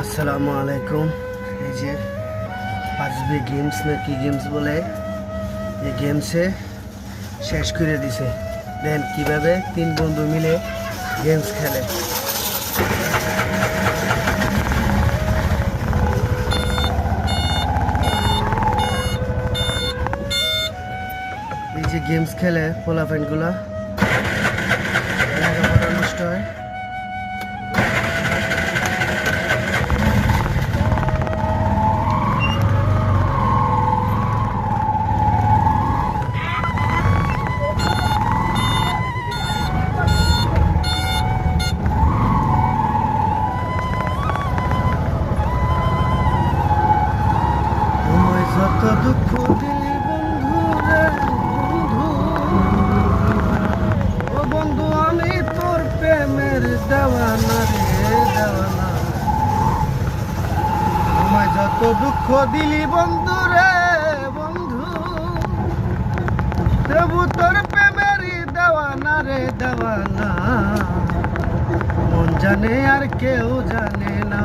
আসসালামু আলাইকুম। এই যে পাঁচবি গেমস না কি গেমস বলে, এই গেমসে শেষ করে দিছে। দেন কিভাবে তিন বন্ধু মিলে গেমস খেলে। এই যে গেমস খেলে পোলাপাইনগুলা লেখাপড়া নষ্ট হয়। যত দুঃখ দিলি বন্ধু রে বন্ধু, ও বন্ধু আমি তোর প্রেমের দেওয়ানা রে দেওয়ানা। আমায় যত দুঃখ দিলি বন্ধু রে বন্ধু, দেবু তোর প্রেমের দেওয়ানা রে দেওয়ানা। মন জানে আর কেউ জানে না।